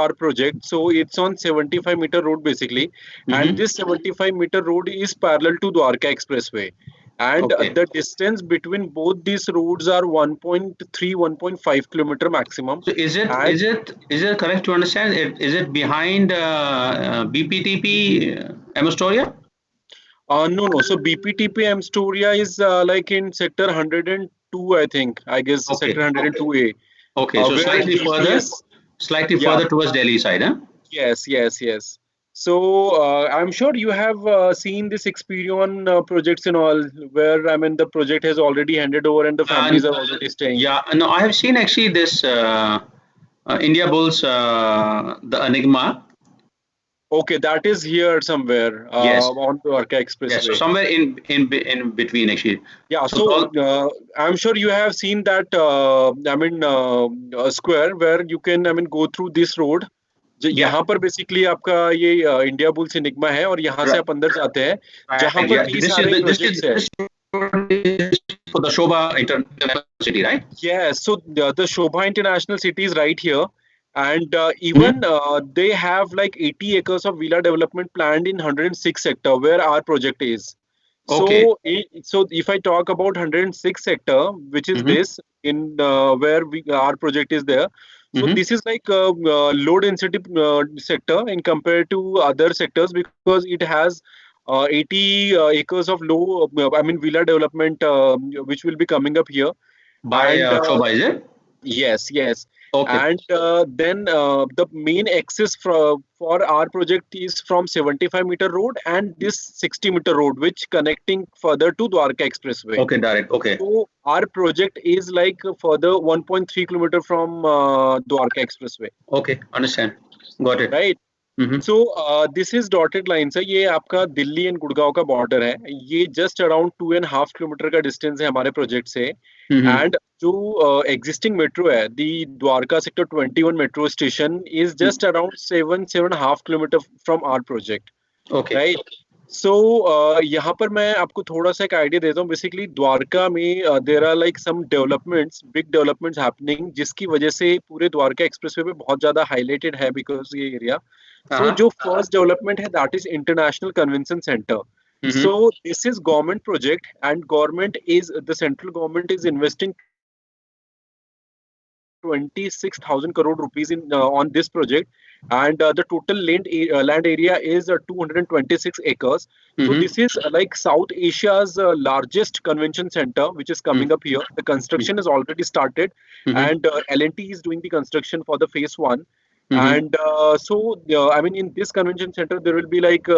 our project. So it's on 75-meter road basically, and Mm-hmm. this 75-meter road is parallel to Dwarka Expressway. And Okay. the distance between both these roads are 1.3, 1.5 kilometer maximum. So is it And is it is it correct to understand it? Is it behind BPTP Astoria? no, no. So BPTP Astoria is like in sector 102, I think. I guess sector Okay. 102A, Okay. So where TCS. slightly Yeah. further towards Delhi side, huh? Yes, yes, yes. So I'm sure you have seen this Experion projects and all, where I mean the project has already handed over and the families And are already staying. yeah, no, I have seen actually this India Bulls, the Enigma. Okay, that is here somewhere Yes, on the Arca yes. So Expressway. somewhere in between actually. Yeah, So so all, I'm sure you have seen that. I mean, a square where you can, I mean, go through this road. yeah, यहाँ पर basically आपका ये India bulls Enigma है और यहाँ से right, आप अंदर जाते हैं जहाँ right. पर Yeah, कई सारे प्रोजेक्ट्स है. this is for the Shobha International City, right? Yes, so the Shobha International City is right here, and Mm-hmm. even they have like 80 acres of villa development planned in 106 sector where our project is. Okay. So, so if I talk about 106 sector, which is Mm-hmm. this in where our project is there, so Mm-hmm. this is like a, low density sector in compared to other sectors because it has 80 acres of low, I mean, villa development which will be coming up here. By And Shobha, is it? yes, yes. Okay. And then the main access for our project is from 75-meter road and this 60-meter road, which connecting further to Dwarka Expressway. Okay, direct. Okay. So our project is like further 1.3 kilometer from Dwarka Expressway, Okay. Understand. Got it. right? Mm-hmm. So this is dotted line है, ये आपका Delhi and Gurgaon का border है. ये just around 2.5 kilometre का distance है हमारे project से. Mm-hmm. एंड जो एग्जिस्टिंग मेट्रो है, the Dwarka sector 21 metro station is just around 7.5 kilometre from our project, Okay. Right? So यहाँ पर मैं आपको थोड़ा सा एक आइडिया देता हूँ. बेसिकली द्वारका में there are like some developments, big developments happening, जिसकी वजह से पूरे द्वारका एक्सप्रेसवे पे बहुत ज्यादा हाईलाइटेड है बिकॉज ये एरिया. So Uh-huh. जो first development है that is International Convention Center. Mm-hmm. So this is government project and government is the central government is investing 26,000 crore rupees in on this project, and the total land area is 226 acres. So Mm-hmm. this is like South Asia's largest convention center which is coming up here. The construction is already started, Mm-hmm. and L&T is doing the construction for the phase 1. Mm-hmm. And so I mean in this convention center there will be like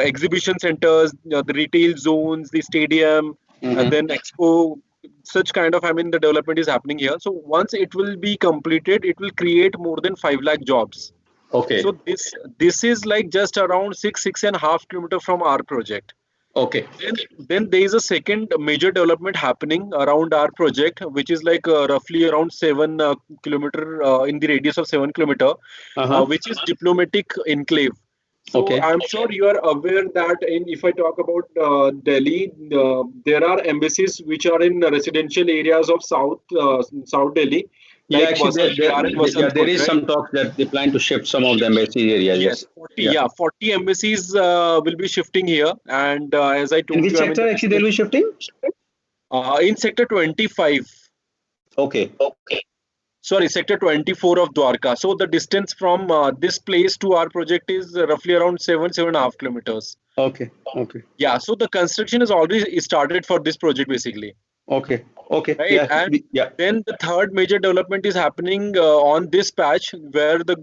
exhibition centers, the retail zones, the stadium, and Mm-hmm. then expo. Such kind of, I mean, the development is happening here. So once it will be completed, it will create more than 5 lakh jobs. Okay. So this is like just around 6.5 kilometer from our project. Okay. Then there is a second major development happening around our project, which is like roughly around 7 kilometer in the radius of 7 kilometer, Uh-huh. which is diplomatic enclave. So Okay. I'm sure you are aware that if I talk about Delhi, there are embassies which are in residential areas of South Delhi, Yeah, like actually, Vasant Vihar and yeah, there Vasantpur, is right? some talk that they plan to shift some of the embassy areas. Yes, Yes. 40, Yeah. yeah, 40 embassies will be shifting here. And as I In told which you, I mean, sector actually they'll be shifting? in sector 25, Okay. sorry, sector 24 of Dwarka. So the distance from this place to our project is roughly around 7.5 kilometers. Okay. Okay. Yeah, so the construction is already started for this project basically, Okay. Okay. right? Yeah. And Yeah. then the third major development is happening on this patch where the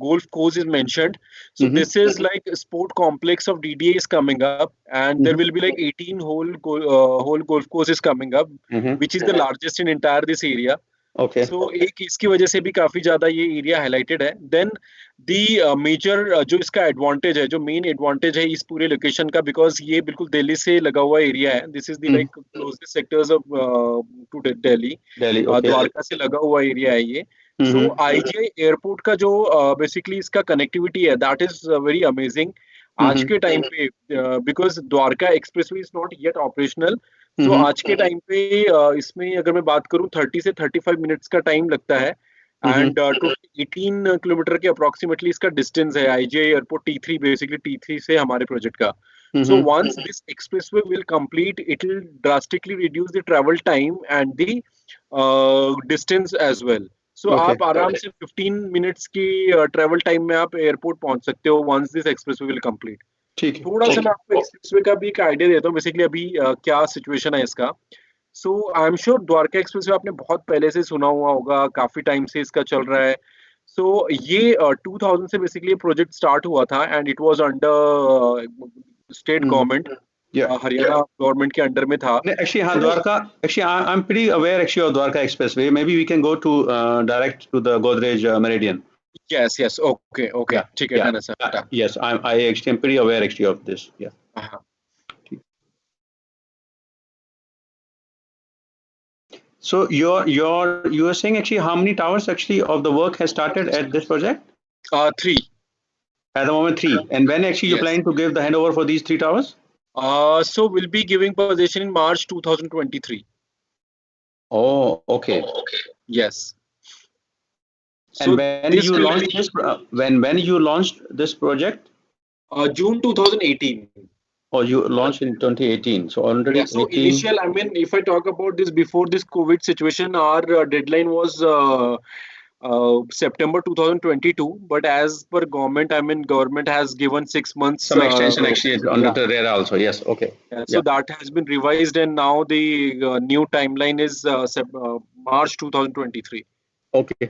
golf course is mentioned. So Mm-hmm. this is like a sport complex of DDA is coming up, and there Mm-hmm. will be like 18 whole golf courses coming up, Mm-hmm. which is the largest in entire this area. Okay. सो एक इसकी वजह से भी काफी ज्यादा ये area highlighted है. Then the major जो इसका एडवांटेज है, जो मेन एडवांटेज है इस पूरे लोकेशन का, बिकॉज ये बिल्कुल दिल्ली से लगा हुआ एरिया है. This is the Mm. Like closest sectors of to Delhi. Delhi. Okay. Dwarka से लगा हुआ एरिया है ये. सो Mm-hmm. आईजीआई एयरपोर्ट का जो बेसिकली इसका कनेक्टिविटी है दैट इज वेरी अमेजिंग आज Mm-hmm. के टाइम पे, because Dwarka expressway is not yet operational. So Mm-hmm. आज के टाइम पे इसमें अगर मैं बात करूं 30 से 35 मिनट्स का टाइम लगता है. एंड 18 किलोमीटर के अप्रोक्सीमेटली इसका डिस्टेंस है IGI airport T3, basically T3 से हमारे प्रोजेक्ट का. So once this expressway will complete, it will drastically reduce the travel time and the distance as well. So आप आराम से 15 minutes की travel time में आप एयरपोर्ट पहुंच सकते हो once this expressway will complete. ठीक है. थोड़ा सा मैं आपको एक्सप्रेसवे का भी एक आइडिया देता हूँ बेसिकली अभी क्या सिचुएशन है इसका. So I am sure Dwarka expressway आपने बहुत पहले से सुना हुआ होगा, काफी टाइम से इसका चल रहा है. सो ये 2000 से बेसिकली प्रोजेक्ट स्टार्ट हुआ था and it was under state government, Haryana government के अंडर में था. Actually, हाँ, Dwarka. Actually, I'm pretty aware actually of Dwarka Expressway. Maybe we can go to direct to the Godrej Meridian. Yes. Okay. Yeah. ठीक है, done है sir. Yes, I actually am pretty aware actually of this. Yeah. So you are saying actually how many towers actually of the work has started at this project? 3. At the moment 3. And when actually you planning to give the handover for these 3 towers? So we'll be giving possession in March 2023. Oh, okay. Yes. And so when you launched this? When you launched this project? June 2018. Oh, you launched in 2018. So already. Yeah, so initial, I mean, if I talk about this before this COVID situation, our deadline was September 2022. But as per government, I mean, government has given 6 months. Some extension actually under the RERA also. Yes. Okay. So that has been revised, and now the new timeline is March 2023. Okay.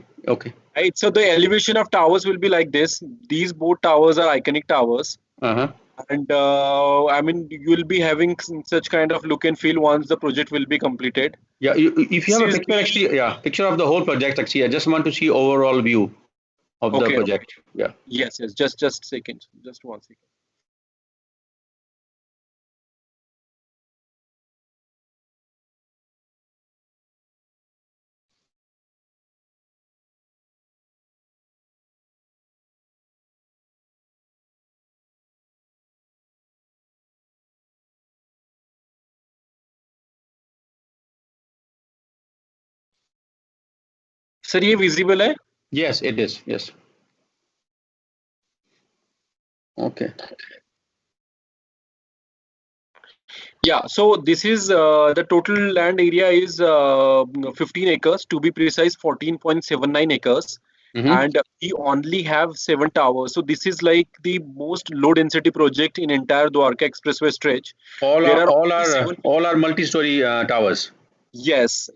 Right. So the elevation of towers will be like this. These both towers are iconic towers. And I mean, you will be having such kind of look and feel once the project will be completed. Yeah, if you have a picture actually, picture of the whole project actually. I just want to see overall view of the project. Yeah. Yes. Just a second. Just 1 second. Sir, ये visible है? Yes, it is. Yes. Okay. Yeah. So this is the total land area is 15 acres, to be precise, 14.79 acres. And we only have 7 towers. So this is like the most low density project in entire Dwarka Expressway stretch. All are multi-story towers. Yes.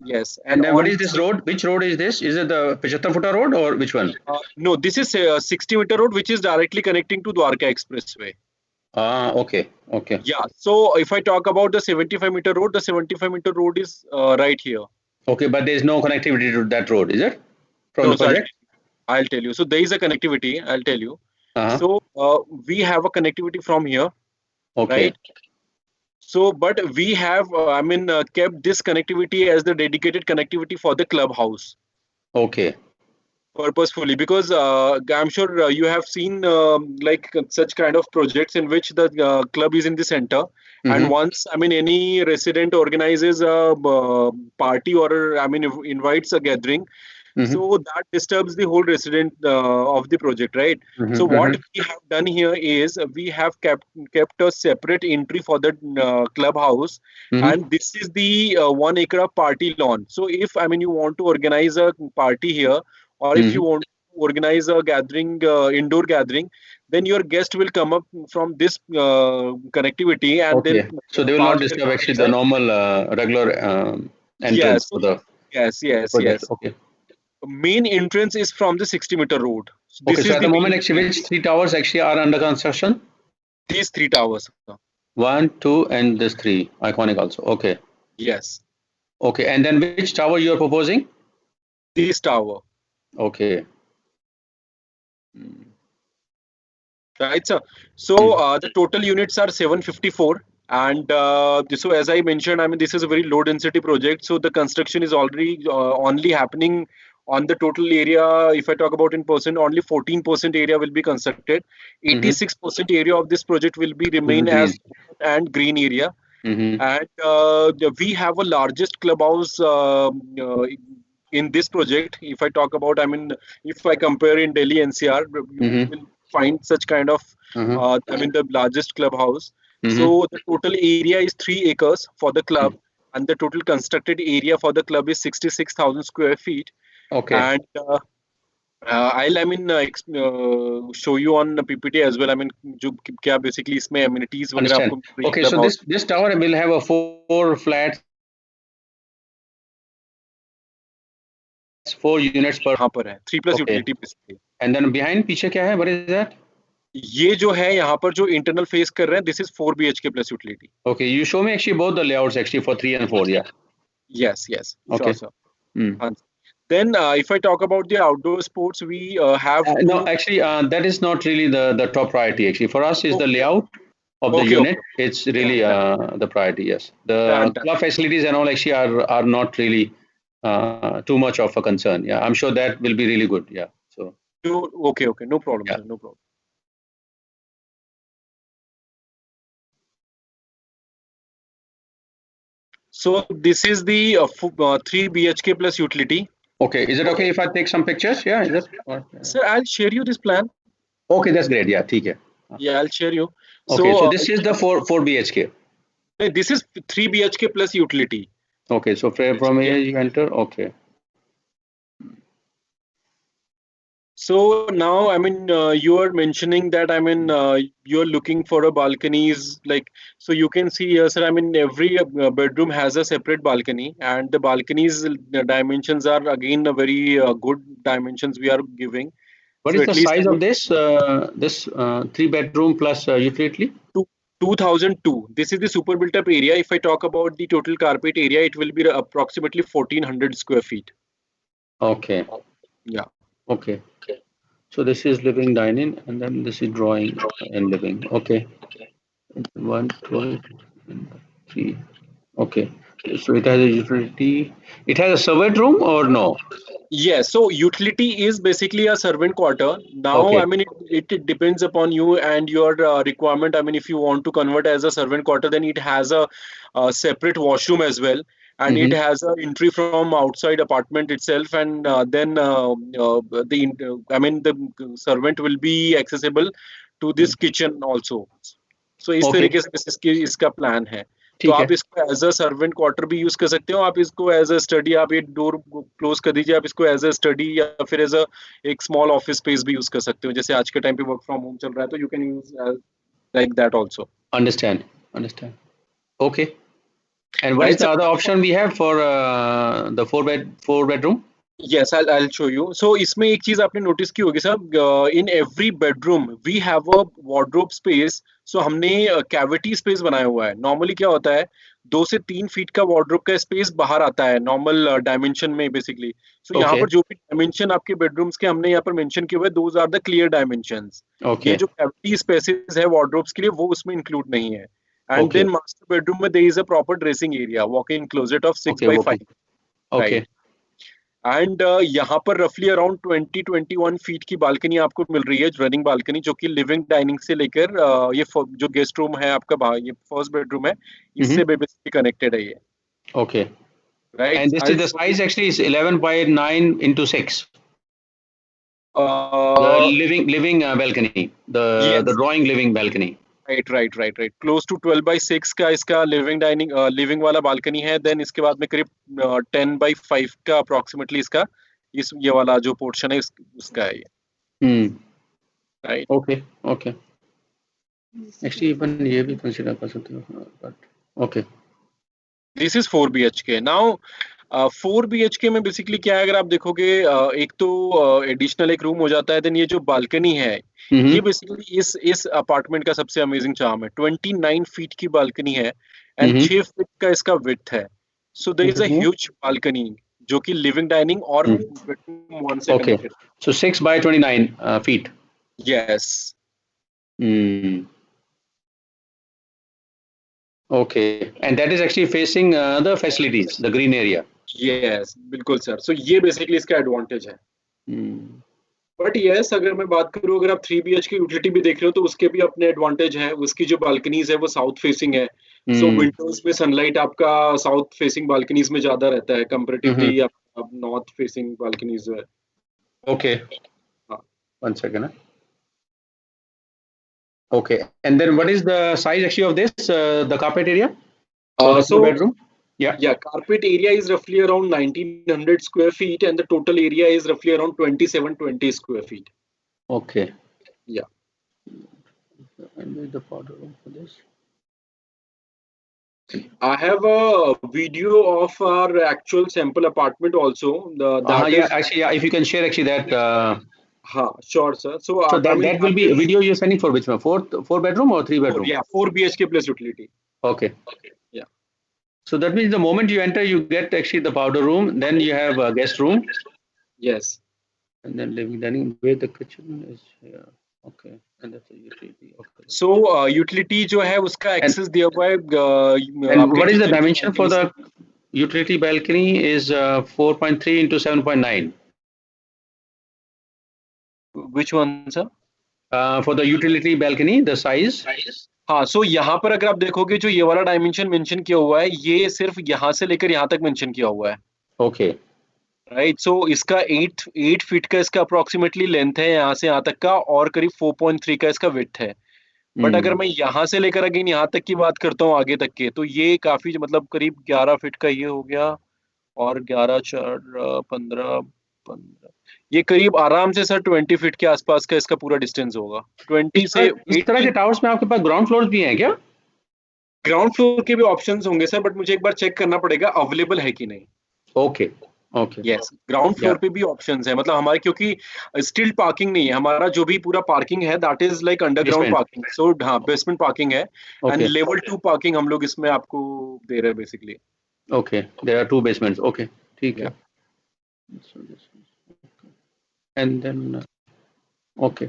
And then what is this road? Which road is this? Is it the 75-footer road or which one? No, this is a 60-meter road which is directly connecting to Dwarka Expressway. Okay. Yeah. So if I talk about the 75-meter road, the 75-meter road is right here. Okay, but there is no connectivity to that road, is it? From the project? I'll tell you. So there is a connectivity. I'll tell you. So we have a connectivity from here. Okay. Right? So, but we have, kept this connectivity as the dedicated connectivity for the clubhouse. Okay. Purposefully, because I'm sure you have seen like such kind of projects in which the club is in the center, and once any resident organizes a party or invites a gathering, so that disturbs the whole resident of the project, right? So what we have done here is we have kept a separate entry for the clubhouse, and this is the 1 acre of party lawn. So if you want to organize a party here, or if you want to organize a gathering, indoor gathering, then your guest will come up from this connectivity, and then so they will not disturb actually the normal regular entrance for the yes. Okay. Main entrance is from the 60-meter road. So this is at the moment actually which 3 towers actually are under construction? These 3 towers. 1, 2, and this 3 iconic also. Okay. Yes. Okay, and then which tower you are proposing? This tower. Okay. Right, sir. So the total units are 754. And so as I mentioned, this is a very low density project. So the construction is already only happening on the total area. If I talk about in percent, only 14% area will be constructed. 86% area of this project will be remain as and green area. And we have a largest clubhouse in this project, if I talk about, I mean, if I compare in Delhi NCR, you will find such kind of, I mean, the largest clubhouse. So the total area is 3 acres for the club, and the total constructed area for the club is 66,000 square feet. Okay. And I mean, show you on PPT as well. I mean, जो क्या basically इसमें amenities वगैरह Understand. आपको Okay, so this tower will have a 4 flats, 4 units per. यहाँ पर है 3+ Okay. utility basically. And then behind पीछे क्या है? What is that? ये जो है यहाँ पर जो internal face कर रहे हैं, this is 4 BHK plus utility. Okay, you show me actually both the layouts actually for 3 and 4. Yeah. Yes, yes. Okay. Sure, sir. Then if I talk about the outdoor sports, we have no, actually that is not really the top priority actually. For us is the layout of the unit. It's really the priority. Yes, the club facilities and all actually are not really too much of a concern. Yeah, I'm sure that will be really good. Yeah. So okay, no problem, sir, no problem. So this is the 3 BHK plus utility. Okay, is it okay if I take some pictures? Yeah, is it? Sir, I'll share you this plan. Okay, that's great. Yeah, ठीक है. Yeah, I'll share you. Okay, so this is the 4 BHK. This is 3 BHK plus utility. Okay, so from here you enter. Okay. So now, I mean, you are mentioning that, I mean, you're looking for a balconies, like, so you can see here, sir, I mean, every bedroom has a separate balcony, and the balconies dimensions are again a very good dimensions we are giving. What is the size of this 3-bedroom plus utility? 2002. This is the super built up area. If I talk about the total carpet area, it will be approximately 1400 square feet. Okay. Yeah. Okay. So this is living, dining, and then this is drawing and living. Okay. 1, 2, 3. Okay. So it has a utility. It has a servant room or no? Yes. So utility is basically a servant quarter. Now, okay. I mean, it depends upon you and your requirement. I mean, if you want to convert as a servant quarter, then it has a separate washroom as well. And it has an entry from outside apartment itself, and then I mean, the servant will be accessible to this kitchen also. So इस तरीके से इसका plan है. तो आप इसको as a servant quarter भी use कर सकते हो. आप इसको एज अ स्टडी, आप ये डोर क्लोज कर दीजिए, आप इसको एज अ स्टडी या फिर एज अ एक स्मॉल ऑफिस स्पेस भी यूज कर सकते हो. जैसे आज के टाइम पे वर्क फ्रॉम होम चल रहा है, तो you can use like that also. Understand. Okay. And what is the other option we have for the 4 bedroom? Yes, I'll show you. So इसमें एक चीज आपने नोटिस की होगी sir, in every bedroom we have a wardrobe space. So हमने cavity space बनाया हुआ है. Normally क्या होता है, 2 से 3 फीट का wardrobe का space बाहर आता है normal dimension में basically. So यहाँ पर जो भी dimension आपके bedrooms के हमने यहाँ पर mention किए हुए, those are the clear dimensions. ये जो cavity spaces है wardrobes के लिए, वो उसमें include नहीं है. And then master bedroom में there is a proper dressing area, walk-in closet of 6x5. Okay. Right. And यहाँ पर रफली अराउंड 20-21 फीट की बालकनी आपको मिल रही है, रनिंग बालकनी, जो कि लिविंग डाइनिंग से लेकर ये जो गेस्ट रूम है आपका, ये फर्स्ट बेडरूम है, इससे बेसिकली कनेक्टेड है ये. Okay, right. And this is the size actually is 11/9 into 6. The living balcony, the drawing living balcony. Right. Close to 12/6 का इसका लिविंग डाइनिंग लिविंग वाला बालकनी है. देन इसके बाद में करीब 10/5 का अप्रोक्सीमेटली इसका ये वाला जो पोर्शन है उसका है ये. राइट. ओके. एक्चुअली इवन ये भी कंसीडर कर सकते हो, but okay. This is 4 BHK. Now 4 BHK में बेसिकली क्या है, अगर आप देखोगे, एक तो एडिशनल एक रूम हो जाता है. देन ये जो बालकनी है, ये बेसिकली इस अपार्टमेंट का सबसे अमेजिंग चार्म है. 29 फीट की बालकनी है एंड 6 फीट का इसका विड्थ है. So there is a huge balcony जो कि लिविंग डाइनिंग और बेडरूम वन से कनेक्टेड. सो 6/29 feet. Yes. Okay, and that is actually facing the facilities, the green area. Yes, बिल्कुल सर. सो ये बेसिकली इसका एडवांटेज है. बट यस, अगर मैं बात करूं, अगर आप 3 BHK यूटिलिटी भी देख रहे हो, तो उसके भी अपने एडवांटेज है. उसकी जो बालकनीज है वो साउथ फेसिंग है. सो विंडोज में सनलाइट आपका साउथ फेसिंग बालकनीज में ज्यादा रहता है कंपैरेटिवली अब नॉर्थ फेसिंग बालकनीज है। Okay, हाँ। 1 second. Okay, and then what is the size actually of this, the carpet area for the So 4 bedroom? Yeah. yeah, carpet area is roughly around 1900 square feet, and the total area is roughly around 2720 square feet. Okay. Yeah. And where is the powder room for this? I have a video of our actual sample apartment also. That Yeah, is, actually, yeah, if you can share actually that. sure, sir. So So I that mean, that will that be a is video you're sending for which one? Four bedroom or 3 bedroom? 4 BHK plus utility. Okay. Yeah. So that means the moment you enter, you get actually the powder room. Then you have a guest room, Yes. and then living dining where the kitchen is here. Okay, and that's a utility. Okay. So utility जो है उसका And access दिया हुआ है and आपके what is the kitchen की dimension for balcony से। the utility balcony is 4.3 into 7.9. Which one, sir? For the utility balcony, the size. हाँ, सो यहाँ पर अगर आप देखोगे जो ये वाला डायमेंशन मेंशन किया हुआ है, ये सिर्फ यहाँ से लेकर यहाँ तक मेंशन किया हुआ है। Okay. राइट, सो इसका 8 फीट का इसका अप्रोक्सीमेटली लेंथ है यहाँ से यहाँ तक का, और करीब 4.3 का इसका विड्थ है। बट अगर मैं यहाँ से लेकर अगेन यहाँ तक की बात करता हूँ आगे तक के, तो ये काफी मतलब करीब 11 फीट का ये हो गया, और 11 4 15 15 ये करीब आराम से सर 20 फीट के आसपास का इसका पूरा डिस्टेंस होगा। 20 से इस तरह के 18। टावर्स में आपके पास ग्राउंड फ्लोर भी हैं क्या? ग्राउंड फ्लोर के भी ऑप्शंस होंगे सर, बट मुझे एक बार चेक करना पड़ेगा अवेलेबल है कि नहीं। Okay okay. Yes, ground floor पे भी ऑप्शंस है, मतलब हमारे क्योंकि स्टिल पार्किंग नहीं है, हमारा जो भी पूरा पार्किंग है that is like underground parking. So हाँ, बेसमेंट पार्किंग है, एंड लेवल 2 पार्किंग हम लोग इसमें आपको दे रहे हैं basically. Okay, there are 2 basements. Okay, ठीक है। And then okay,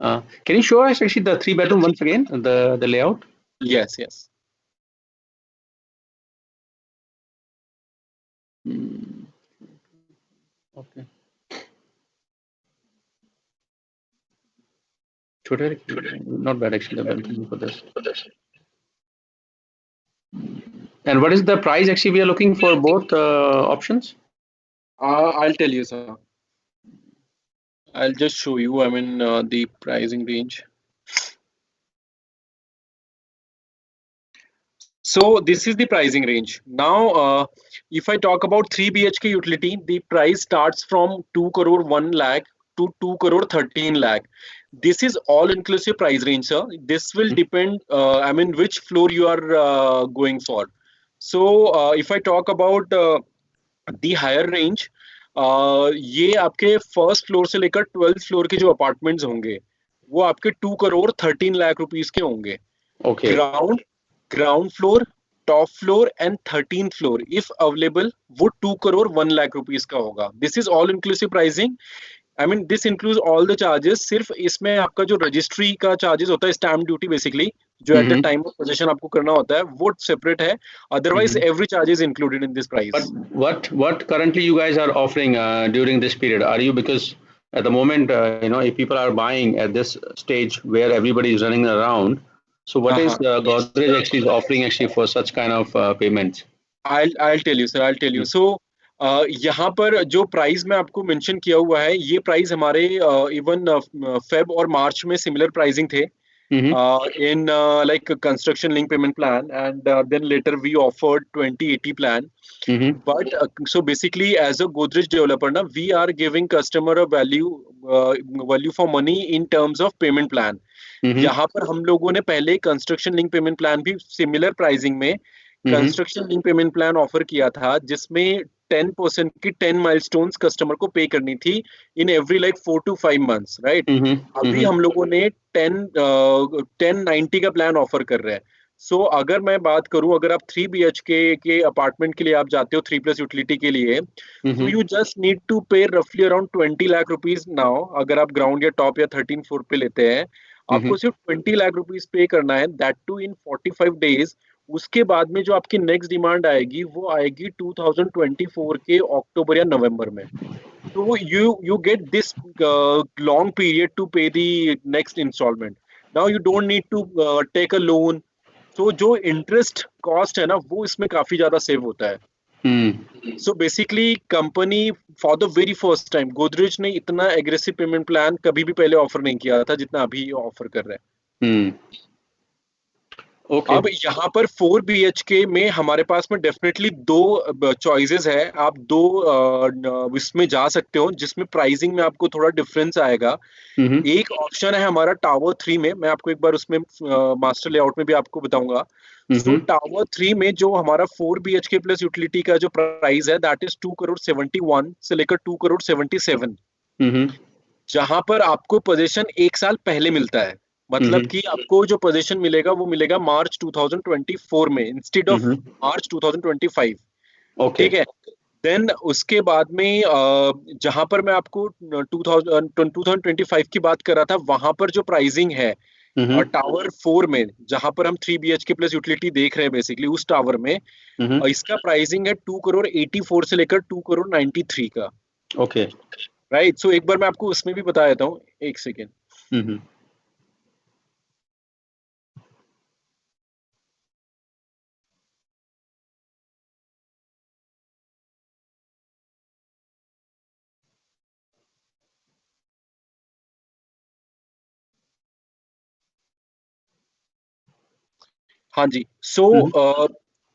can you show us actually the 3 bedroom once again, the layout? Yes, yes. Okay. Not bad actually, the balcony for this. And what is the price actually we are looking for both options? I'll tell you, sir. I'll just show you, I mean, the pricing range. So this is the pricing range. Now, if I talk about 3 BHK utility, the price starts from 2 crore 1 lakh to 2 crore 13 lakh. This is all inclusive price range, sir. This will depend, I mean, which floor you are going for. So if I talk about the higher range, ये आपके first floor से लेकर 12th floor के जो apartments होंगे वो आपके 2 crore 13 lakh rupees के होंगे। Okay. Ground floor, top floor and 13th floor if available वो 2 करोड़ 1 लाख रुपीस का होगा। This is all inclusive pricing. I mean this include all the charges. सिर्फ इसमें आपका जो रजिस्ट्री का चार्जेस होता है, स्टैम्प ड्यूटी बेसिकली, जो at the time of position आपको करना होता है, वो सेपरेट है। Otherwise every charge is included in this price. But what currently you guys are offering during this period? Are you, because at the moment if people are buying at this stage where everybody is running around, so what is Godrej actually is offering actually for such kind of payments? I'll tell you, sir. I'll tell you. So यहाँ पर जो price में आपको mention किया हुआ है, ये price हमारे इवन फेब और मार्च में सिमिलर प्राइसिंग थे in like a construction link payment plan, and then later we offered 2080 plan. But so basically as a Godrej developer na, we are giving customer a value for money in terms of payment plan. यहाँ पर हम लोगों ने पहले construction link payment plan भी similar pricing में construction link payment plan offer किया था, जिसमें 10% की 10 माइलस्टोन्स कस्टमर को पे करनी थी in every like 4 to 5 months, right. अभी हम लोगों ने 1090 का प्लान ऑफर कर रहे हैं। सो अगर मैं बात करूं, अगर आप 3 BHK के अपार्टमेंट के लिए आप जाते हो 3+ यूटिलिटी के लिए, तो यू जस्ट नीड टू पे रफली अराउंड 20 लाख रुपीस नाउ। अगर आप ग्राउंड या टॉप या 13th फ्लोर पे लेते हैं, आपको सिर्फ 20 लाख रुपीस पे करना है, दैट टू इन 45 डेज। उसके बाद में जो आपकी नेक्स्ट डिमांड आएगी वो आएगी 2024 के अक्टूबर या नवंबर में। तो you get this long period to pay the next installment. Now you don't need to take a loan. तो जो इंटरेस्ट कॉस्ट है ना, वो इसमें काफी ज्यादा सेव होता है। So basically company for the very first time Godrej ने इतना एग्रेसिव पेमेंट प्लान कभी भी पहले ऑफर नहीं किया था जितना अभी ऑफर कर रहे हैं। ओके अब यहाँ पर 4 BHK में हमारे पास में डेफिनेटली दो चॉइसेस है, आप दो इसमें जा सकते हो जिसमें प्राइसिंग में आपको थोड़ा डिफरेंस आएगा। एक ऑप्शन है हमारा टावर 3 में, मैं आपको एक बार उसमें मास्टर लेआउट में भी आपको बताऊंगा। सो टावर 3 में जो हमारा 4 BHK प्लस यूटिलिटी का जो प्राइस है दैट इज 2 करोड़ 71 से लेकर 2 करोड़ 77, जहां पर आपको पोजीशन एक साल पहले मिलता है। मतलब कि आपको जो पोजीशन मिलेगा वो मिलेगा मार्च 2024 में इंस्टेड ऑफ मार्च 2025। ओके ठीक है। देन उसके बाद में जहां पर मैं आपको 2025 की बात कर रहा था, वहां पर जो प्राइसिंग है और टावर 4 में जहां पर हम 3 BHK प्लस यूटिलिटी देख रहे हैं बेसिकली उस टावर में इसका प्राइसिंग है 2 करोड़ 84 से लेकर 2 करोड़ 93 का। Okay right. सो एक बार मैं आपको उसमें भी बता देता हूँ, एक सेकेंड। हाँ जी। सो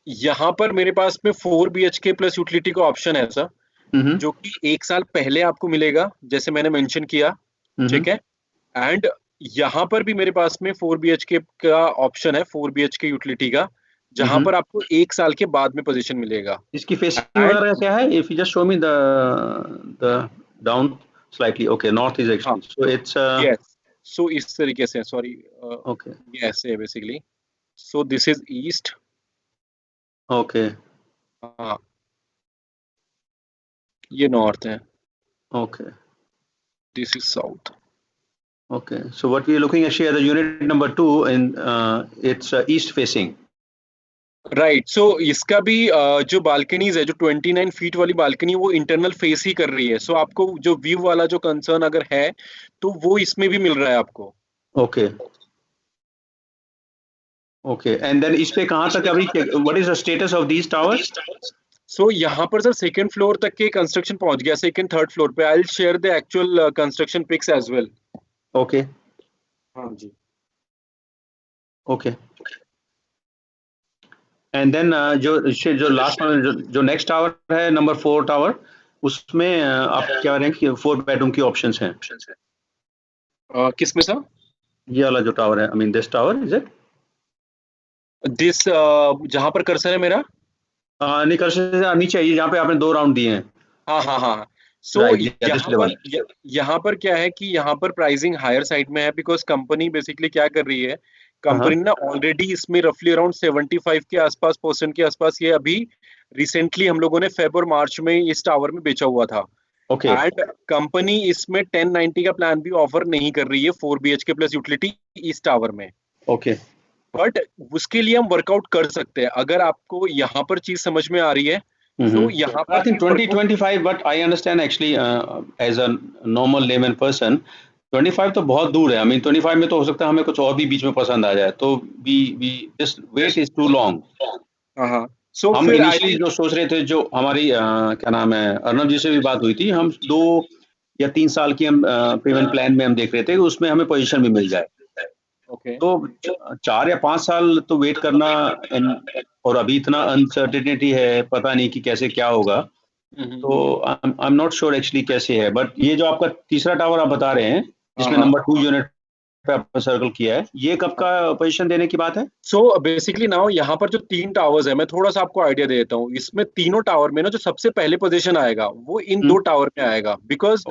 यहाँ पर मेरे पास में 4 BHK प्लस यूटिलिटी का ऑप्शन है सर, जो कि एक साल पहले आपको मिलेगा जैसे मैंने मेंशन किया। ठीक है। एंड यहाँ पर भी मेरे पास में 4 BHK का ऑप्शन है, 4 BHK यूटिलिटी का, जहां पर आपको एक साल के बाद में पोजीशन मिलेगा। इसकी फेसिंग वगैरह क्या है? If you just show me the down slightly. Okay, north is actually, so it's yes. So इस तरीके से, सॉरी, ओके ये ऐसे है basically. So this is east. Okay हाँ, ये नॉर्थ है। Okay this is south. okay, so what we are looking actually at the unit number 2 and it's east facing. Right. So इसका भी जो बालकनीज है, जो 29 फीट वाली बालकनी, वो इंटरनल फेस ही कर रही है। सो आपको जो व्यू वाला जो कंसर्न अगर है तो वो इसमें भी मिल रहा है आपको। ओके ओके, एंड देन इस पे कहाँ तक अभी, what is the status of these towers? So यहाँ पर सर सेकंड फ्लोर तक के कंस्ट्रक्शन पहुंच गया, सेकंड थर्ड फ्लोर पे। I will share the actual construction pics as well. Okay हाँ जी। ओके, एंड देन जो लास्ट में जो नेक्स्ट टावर है नंबर 4 टावर, उसमें आप क्या रहे हैं कि 4 बेडरूम की ऑप्शंस हैं? किसमें सर? ये वाला जो टावर है, I mean this tower is it? This जहां पर कर्सर है मेरा, नहीं कर नीचे है जहाँ पे आपने 2 राउंड दिए हैं। हाँ हाँ हाँ। सो यहाँ पर क्या है कि यहाँ पर प्राइसिंग हायर साइड में है, बिकॉज कंपनी बेसिकली क्या कर रही है, कंपनी ना ऑलरेडी इसमें रफली अराउंड 75 के आसपास परसेंट के आसपास ये अभी रिसेंटली हम लोगों ने फेब और मार्च में इस टावर में बेचा हुआ था। एंड कंपनी इसमें 1090 का प्लान भी ऑफर नहीं कर रही है 4 BHK प्लस यूटिलिटी इस टावर में। ओके, बट उसके लिए हम वर्कआउट कर सकते हैं अगर आपको यहाँ पर चीज समझ में आ रही है। तो यहाँ पर I think 2025, but I understand actually as a normal layman person, 25 तो बहुत दूर है। I mean 25 में तो हो सकता है हमें कुछ और भी बीच में पसंद आ जाए, तो we this wait is too long. हाँ। सो हम फिर इनिशियली जो सोच रहे थे, जो हमारी क्या नाम है, अर्नब जी से भी बात हुई थी, हम 2 या 3 साल की हम पेमेंट प्लान में हम देख रहे थे कि उसमें हमें पोजीशन भी मिल जाए। तो 4 या 5 साल तो वेट करना, और अभी इतना अनसर्टेनिटी है, पता नहीं कि कैसे क्या होगा। तो I am not sure actually कैसे है। बट ये जो आपका तीसरा टावर आप बता रहे हैं, जिसमें नंबर 2 यूनिट पे आपने सर्कल किया है, ये कब का पोजीशन देने की बात है? सो बेसिकली नाउ यहाँ पर जो 3 टावर्स है, मैं थोड़ा सा आपको आइडिया देता हूँ। इसमें तीनों टावर में ना जो सबसे पहले पोजीशन आएगा वो इन 2 टावर में आएगा, बिकॉज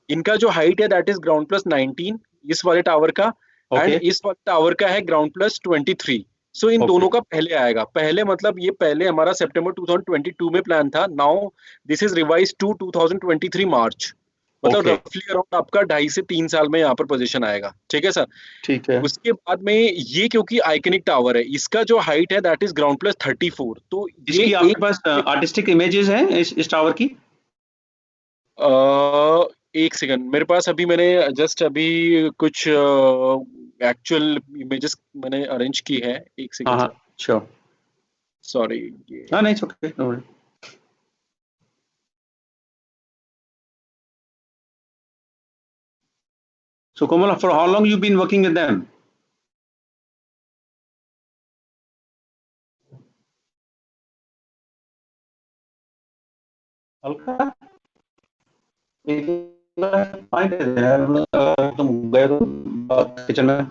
इनका जो हाइट है दैट इज ग्राउंड प्लस 19 इस वाले टावर का, एंड इस वाले टावर का है ग्राउंड प्लस 23। सो इन दोनों का पहले आएगा। पहले मतलब ये पहले हमारा सितंबर 2022 में प्लान था। Now this is revise to 2023 March. मतलब रफली अराउंड आपका 2.5 से 3 साल में यहाँ पर पोजीशन आएगा। ठीक है सर? ठीक है। उसके बाद में ये क्योंकि आइकनिक टावर है, इसका जो हाइट है दैट इज ग्राउंड प्लस 34। तो इसकी आपके पास आर्टिस्टिक इमेजेस हैं इस टावर की? एक सेकंड, मेरे पास अभी मैंने जस्ट अभी कुछ एक्चुअल इमेजेस मैंने अरेंज की है। एक सेकंड हाँ, श्योर, सॉरी। हाँ नहीं, okay, no worry. So Komal, for how long you been working with them? Alka? तुम गए तो किचन में?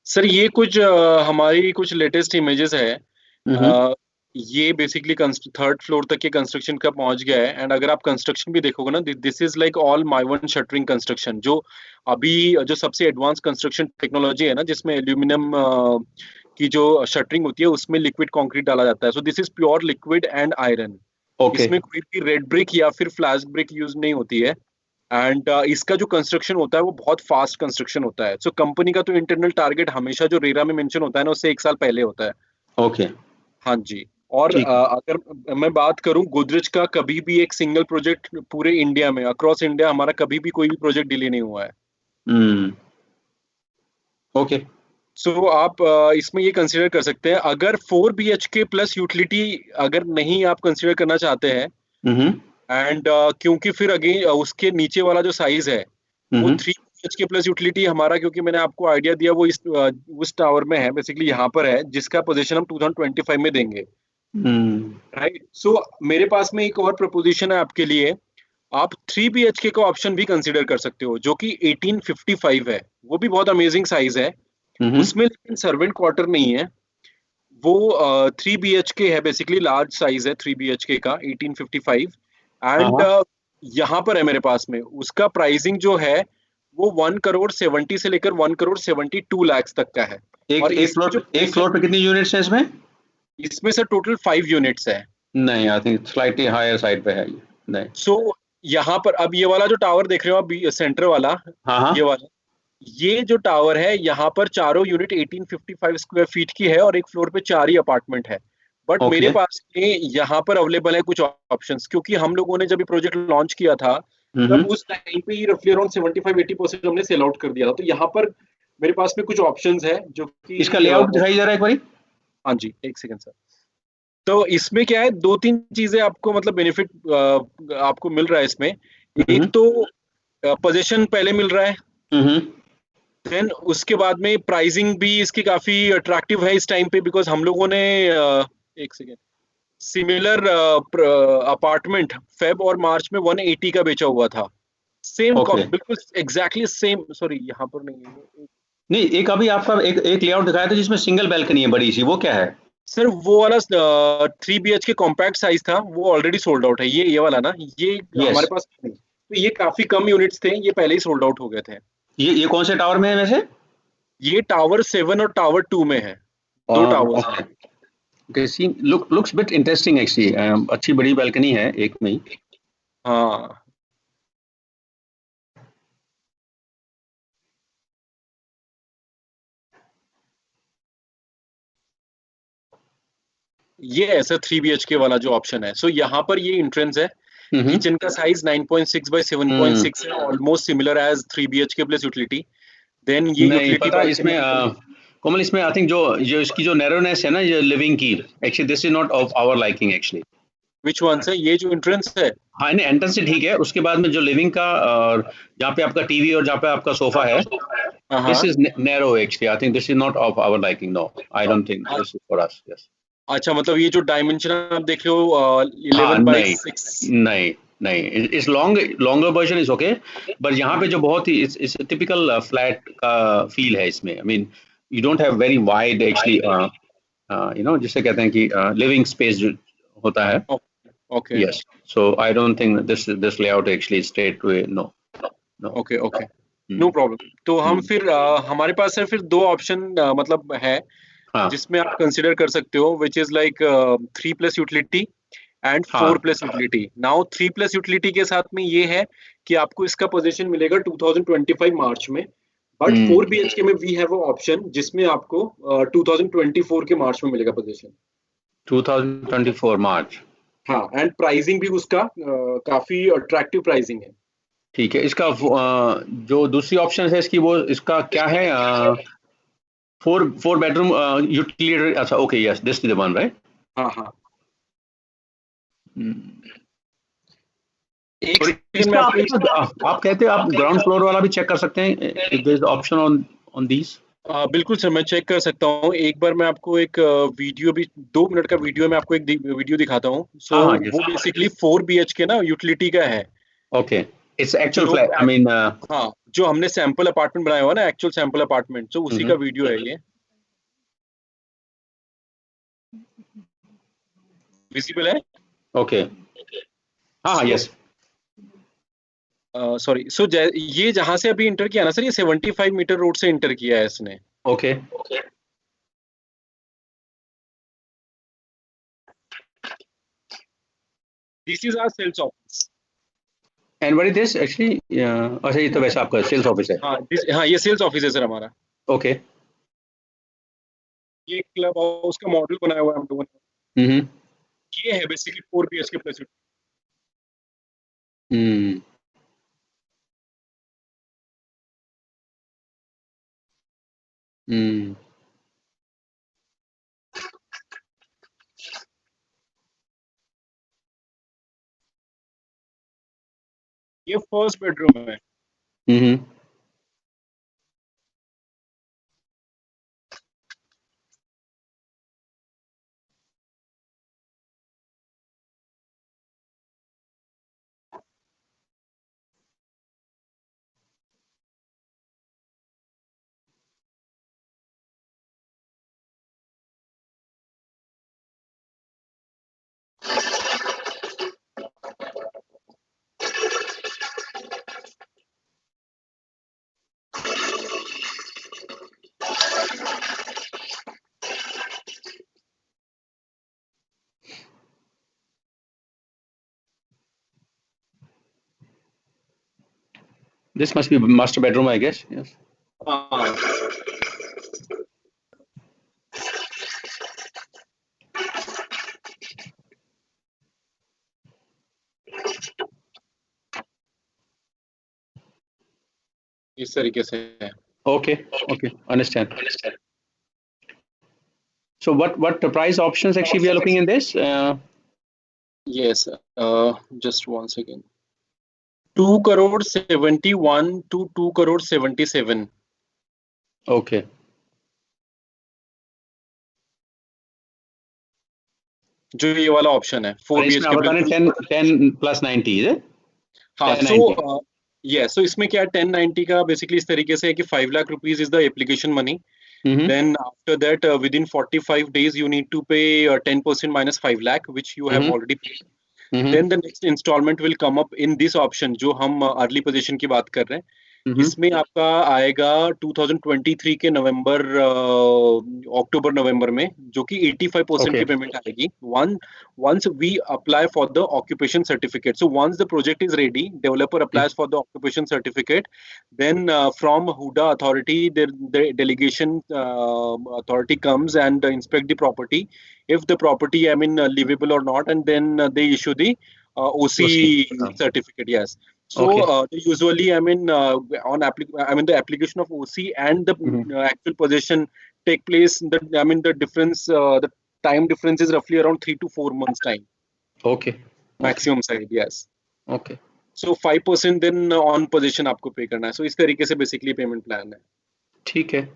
सर ये कुछ हमारी कुछ लेटेस्ट इमेजेस है। ये बेसिकली थर्ड फ्लोर तक के कंस्ट्रक्शन का पहुंच गया है। एंड अगर आप कंस्ट्रक्शन भी देखोगे ना, this is like all माइवन shuttering construction, जो अभी जो सबसे एडवांस कंस्ट्रक्शन टेक्नोलॉजी है ना, जिसमें एल्यूमिनियम की जो शटरिंग होती है उसमें लिक्विड कंक्रीट डाला जाता है। सो this is pure liquid and iron. इसमें कोई भी रेड ब्रिक या फिर फ्लैश ब्रिक यूज नहीं होती है। एंड इसका जो कंस्ट्रक्शन होता है वो बहुत फास्ट कंस्ट्रक्शन होता है। सो कंपनी का तो इंटरनल टारगेट हमेशा जो रेरा में मेंशन होता है ना, उससे 1 साल पहले होता है। ओके। हाँ जी। और अगर मैं बात करूं गोदरेज का, कभी भी एक सिंगल प्रोजेक्ट पूरे इंडिया में, अक्रॉस इंडिया, हमारा कभी भी कोई भी प्रोजेक्ट डिले नहीं हुआ है। ओके। सो आप इसमें ये कंसीडर कर सकते हैं, अगर 4 BHK प्लस यूटिलिटी अगर नहीं आप कंसीडर करना चाहते हैं, एंड क्योंकि फिर अगेन उसके नीचे वाला जो साइज है वो 3 BHK प्लस यूटिलिटी हमारा, क्योंकि मैंने आपको आइडिया दिया वो उस टावर में है, बेसिकली यहाँ पर है, जिसका पोजीशन हम 2025 में देंगे। राइट। सो मेरे पास में एक और प्रपोजिशन है आपके लिए। आप 3 BHK का ऑप्शन भी कंसीडर कर सकते हो, जो कि 1855 है। वो भी बहुत अमेजिंग साइज है। उसमें लेकिन सर्वेंट क्वार्टर नहीं है। वो 3 BHK है, बेसिकली लार्ज साइज है 3 BHK का, 1855। एंड यहाँ पर है मेरे पास में, उसका प्राइसिंग जो है वो 1 करोड़ 70 से लेकर 1 करोड़ 72 लाख तक का है। और एक फ्लोर पे कितनी यूनिट्स है इसमें? इसमें सर टोटल 5 यूनिट्स है। नहीं, I think slightly higher side पे है ये। नहीं। सो यहाँ पर अब ये वाला जो टावर देख रहे हो आप, सेंटर वाला, ये वाला, ये जो टावर है यहाँ पर चारों यूनिट 1855 स्क्वायर फीट की है और एक फ्लोर पे 4 ही अपार्टमेंट है। बट मेरे पास में यहाँ पर अवेलेबल है कुछ ऑप्शंस, क्योंकि हम लोगों ने जब ये प्रोजेक्ट लॉन्च किया था तब उस टाइम पे ही रफली अराउंड 75-80% हमने सेल आउट कर दिया था। तो यहाँ पर मेरे पास में कुछ ऑप्शंस है जो कि इसका लेआउट दिखाई जा रहा है एक बारी। हाँ जी, एक सेकंड सर। तो इसमें क्या है, 2-3 चीजें आपको मतलब बेनिफिट आपको मिल रहा है इसमें। एक तो पोजीशन पहले मिल रहा है, देन उसके बाद में प्राइसिंग भी इसकी काफी अट्रैक्टिव है इस टाइम पे, बिकॉज हम लोगों ने एक सेकेंड सिमिलर अपार्टमेंट फेब और मार्च में 180 का बेचा हुआ था। सेम बिल्कुल एग्जैक्टली सेम। सॉरी यहाँ पर नहीं है। नहीं, एक अभी आपका एक लेआउट दिखाया था जिसमें सिंगल बैल्कनी है बड़ी सी, वो क्या है सर? वो वाला 3 BHK कॉम्पैक्ट साइज था, वो ऑलरेडी सोल्ड आउट है। ये वाला ना, ये हमारे पास नहीं। तो ये काफी कम यूनिट्स थे, ये पहले ही सोल्ड आउट हो गए थे। ये कौन से टावर में है वैसे? ये टावर 7 और टावर 2 में है, 2 टावर्स हैं। Looks bit interesting actually. अच्छी बड़ी बैल्कनी है एक में ही। हाँ, ये ऐसा 3 BHK वाला जो ऑप्शन है। सो यहाँ पर ये एंट्रेंस है। किचन का साइज 9.6 बाय 7.6 है, almost similar as 3 BHK plus utility. Then ये नहीं पता इसमें कोमल, इसमें आई थिंक जो इसकी जो नैरोनेस है ना, ये लिविंग की, actually this is not of our liking actually. Which one से? ये जो एंट्रेंस है, हाँ नहीं, एंट्रेंस से ठीक है, उसके बाद में जो लिविंग का और जहाँ पे आपका टीवी और जहाँ पे आपका सोफा है, this is narrow actually. I think this is not of our liking. No, I don't think this is for us. Yes. अच्छा, मतलब ये जो डायमेंशन आप देख रहे हो 11/6? नहीं, इस longer version is okay, but यहाँ पे जो बहुत ही इट्स टिपिकल फ्लैट का फील है इसमें। I mean you don't have very wide actually, you know, जिसे कहते हैं कि लिविंग स्पेस जो होता है। Okay. Yes, so I don't think this layout actually straight way. No. Okay, no problem. तो हम फिर हमारे पास है फिर 2 ऑप्शन मतलब है जिसमें आप कंसिडर कर सकते हो, which is like 3 plus utility and 4 plus utility. Now 3 plus utility के साथ में ये है कि आपको इसका पोजीशन मिलेगा 2025 मार्च में, बट 4 BHK में वी हैव अ ऑप्शन जिसमें आपको 2024 के मार्च में मिलेगा पोजीशन। 2024 मार्च। हाँ, एंड प्राइसिंग भी उसका काफी अट्रैक्टिव प्राइसिंग है। ठीक है। इसका जो दूसरी ऑप्शन है इसकी, वो इसका क्या है? 4 बेडरूम यूटिलिटी। अच्छा, okay, yes, this is the one, right? हाँ। एक सेकंड इसमें में आप कहते हैं आप ग्राउंड फ्लोर वाला भी चेक कर सकते हैं if there is option on these. बिल्कुल सर, मैं चेक कर सकता हूँ। एक बार मैं आपको एक वीडियो भी, 2 मिनट का वीडियो मैं आपको एक वीडियो दिखाता हूँ। सो हाँ हाँ वो बेसिकली 4 BHK ना यूटिलिटी का है। ओके इट्स एक्चुअल जो फ्लैट आई मीन हाँ, जो हमने सैंपल अपार्टमेंट बनाया हुआ ना, एक्चुअल सैंपल अपार्टमेंट, तो उसी का वीडियो है ये। विजिबल है? ओके हाँ हाँ सो यस सॉरी, सो ये जहां से अभी इंटर किया ना सर, ये 75 मीटर रोड से इंटर किया है इसने। Okay this is our sales office. And what is this actually अच्छा ये तो वैसे आपका सेल्स ऑफिस है। हाँ, ये सेल्स ऑफिस है सर हमारा। ओके ये क्लब हाउस का मॉडल बनाया हुआ है हम लोगों ने। हम्म ये है बेसिकली 4 BHK प्लस। हम्म हम्म ये फर्स्ट बेडरूम है। हम्म this must be master bedroom I guess yes हाँ, इस तरीके से है। okay understand so what the price options actually we are looking in this yes, just one second. 2 crore 71 to 2 crore 77। okay जो ये वाला ऑप्शन है, फोर और बी एच इसमें के आप बता रहे बिल्कुल। हैं 10 plus 90 is it हाँ, 1090 सो ये सो इसमें क्या है, 1090 का बेसिकली इस तरीके से है कि 5 lakh rupees is the application money. mm-hmm. Then after that, within 45 days, you need to pay 10% minus 5 lakh, which you have Mm-hmm. already paid. Mm-hmm. Then the next installment will come up in this option, जो हम early position की बात कर रहे हैं। Mm-hmm. इसमें आपका आएगा 2023 के नवंबर, अक्टूबर नवंबर में, जो कि 85% okay की पेमेंट आएगी। once we apply for the occupation certificate, so once the project is ready, developer applies for the occupation certificate, then from Huda authority, the delegation authority comes and inspect the property. If the property, I mean, livable or not, and then they issue the OC OC certificate. Yes. So okay usually, I mean, I mean, the application of OC and the mm-hmm. actual possession take place. I mean, the difference, the time difference is roughly around 3 to 4 months time okay okay maximum side. Yes. okay So 5% then on possession आपको पे करना है. So इस तरीके से basically payment plan है. ठीक है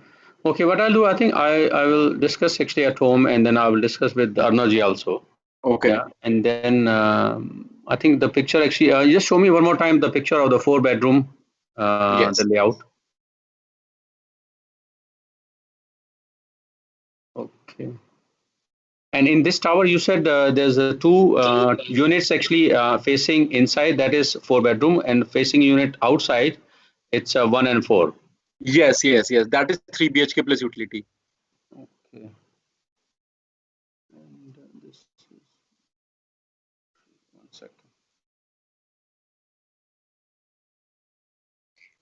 okay what I'll do I think I will discuss actually at home and then I will discuss with Arnav ji also Okay. yeah and then I think the picture actually you just show me one more time the picture of the 4 bedroom Yes. the layout okay and in this tower you said there's two units actually facing inside that is 4 bedroom and facing unit outside it's 1 and 4 Yes. Yes. Yes. That is 3 BHK plus utility. okay and this is 1 second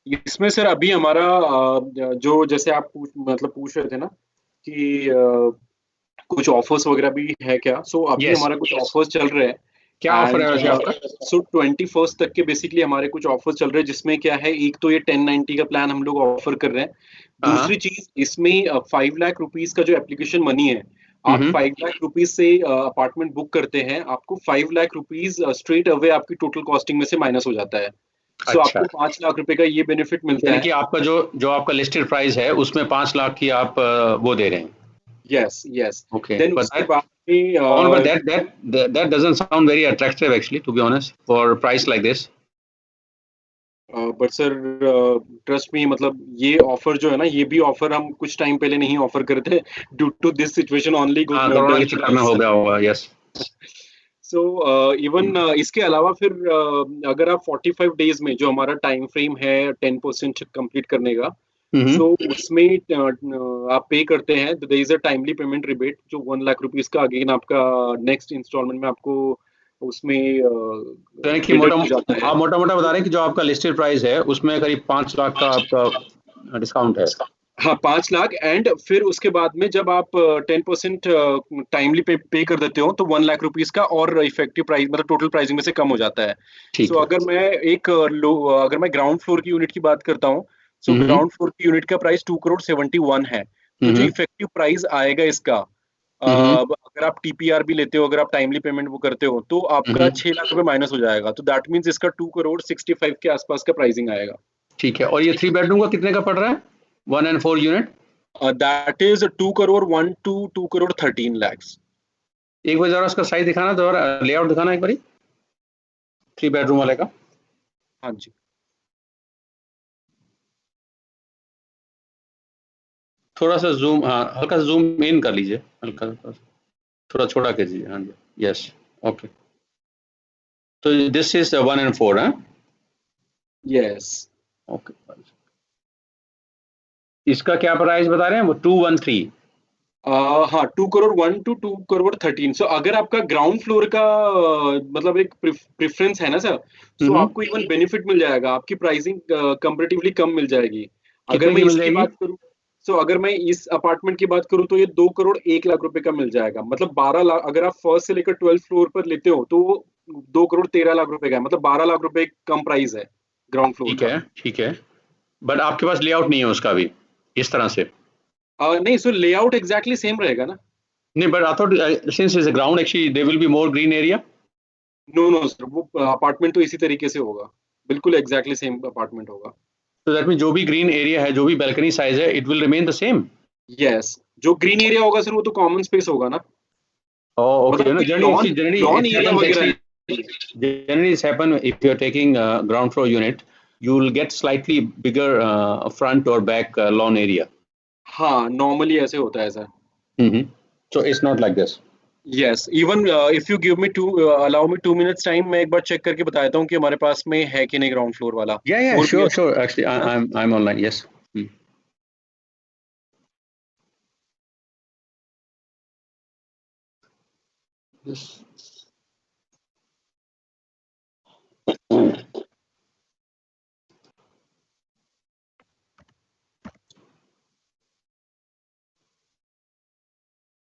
इसमें sir अभी हमारा जो जैसे आप मतलब पूछ रहे थे ना कि कुछ ऑफर्स वगैरह भी है क्या, सो अभी yes हमारा कुछ ऑफर्स चल रहे हैं। क्या ऑफर है वैसे आपका सो 21st तक के बेसिकली हमारे कुछ ऑफर्स चल रहे हैं, जिसमें क्या है, एक तो ये 1090 का प्लान हम लोग ऑफर कर रहे हैं। दूसरी चीज इसमें 5 लाख रुपीज का जो एप्लीकेशन मनी है, आप 5 लाख रुपीज से अपार्टमेंट बुक करते हैं, आपको 5 लाख रुपीज स्ट्रेट अवे आपकी टोटल कॉस्टिंग में से माइनस हो जाता है। सो अच्छा, आपको 5 लाख रुपए का ये बेनिफिट मिलता यानी है। कि आपका जो आपका लिस्टेड प्राइस है उसमें 5 लाख की आप वो दे रहे हैं। Yes yes. Okay, then but उसके दैट बाद में but that doesn't sound very attractive actually, to be honest, for a price like this. But sir trust me, मतलब ये ऑफर जो है ना, ये भी ऑफर हम कुछ टाइम पहले नहीं ऑफर करते, due to this situation only हाँ, कोरोना के चक्कर में हो गया होगा, यस। सो इवन इसके अलावा फिर अगर आप 45 डेज में जो हमारा टाइम फ्रेम है 10% कंप्लीट करने का, सो उसमें आप पे करते हैं, there is a timely payment rebate जो 1 लाख रुपीस का अगेन आपका नेक्स्ट इंस्टॉलमेंट में आपको उसमें यानी कि क्रेडिट हो जाता है। आप मोटा मोटा बता रहे हैं कि जो आपका लिस्टेड प्राइस है उसमें करीब 5 लाख का आपका डिस्काउंट है। हाँ, 5 लाख, एंड फिर उसके बाद में जब आप 10% टाइमली पे कर देते हो तो 1 लाख रुपीस का और इफेक्टिव प्राइस, मतलब टोटल प्राइसिंग में से कम हो जाता है। ठीक सो है। अगर मैं ग्राउंड फ्लोर की यूनिट की बात करता हूँ, सो ग्राउंड फ्लोर की यूनिट का प्राइस 2,71 है। तो जो इफेक्टिव प्राइस आएगा इसका, अगर आप टीपीआर भी लेते हो, अगर आप टाइमली पेमेंट वो करते हो, तो आपका 6 लाख रुपए माइनस हो जाएगा। तो दैट मीन्स इसका 2,65 के आसपास का प्राइसिंग आएगा। ठीक है, और ये 3 बेडरूम का कितने का पड़ रहा है, 1 and 4 unit? That is 2,01 to 2,13 lakhs। एक बार जरा उसका साइज दिखाना, दोबारा लेआउट दिखाना एक बारी 3 बेडरूम वाले का। हाँ जी। थोड़ा सा जूम, हाँ हल्का जूम इन कर लीजिए, हल्का थोड़ा छोटा कीजिए। हाँ जी, यस, ओके। तो दिस इज 1 and 4, हाँ? यस। ओके। इसका क्या प्राइस बता रहे हैं वो? 213। हाँ, 2,01 to 2,13। सो अगर आपका ग्राउंड फ्लोर का मतलब एक प्रेफरेंस है ना सर, सो आपको इवन बेनिफिट मिल जाएगा, आपकी प्राइसिंग कंपैरेटिवली कम मिल जाएगी। अगर कितने मैं की मिल इसकी जाएगी? बात करूँ, सो अगर मैं इस अपार्टमेंट की बात करूँ तो ये 2,01 लाख रुपए का मिल जाएगा। मतलब 12 लाख, अगर आप फर्स्ट से लेकर 12th फ्लोर पर लेते हो तो 2,13 लाख रुपए का है, मतलब 12 लाख रुपए कम प्राइस है ग्राउंड फ्लोर ठीक का। है, ठीक है, बट आपके पास लेआउट नहीं है उसका भी इस तरह से? नहीं, सो लेआउट एग्जैक्टली सेम रहेगा ना। नहीं, but I thought since is a ground actually there will be more green area. No no sir, वो अपार्टमेंट तो इसी तरीके से होगा, बिल्कुल एग्जैक्टली सेम अपार्टमेंट होगा। तो दैट मीन जो भी ग्रीन एरिया है, जो भी बैल्कनी साइज है, it will remain the same. Yes, जो ग्रीन एरिया होगा सर वो तो कॉमन स्पेस होगा ना, Oh, okay. मतलब No, कोई generally lawn it area happens वगैरह actually. नहीं। Generally, it's happen if you're taking ground floor unit, you will get slightly bigger front or back lawn area. हाँ, normally ऐसे होता है sir. So it's not like this. Yes, even if you give me to allow me 2 minutes time, मैं एक बार check करके बता देता हूँ कि हमारे पास में है कि नहीं ग्राउंड फ्लोर वाला। Yeah, yeah, और भी sure, ऐसा sure. Actually, है ना? I'm online. Yes. Yes.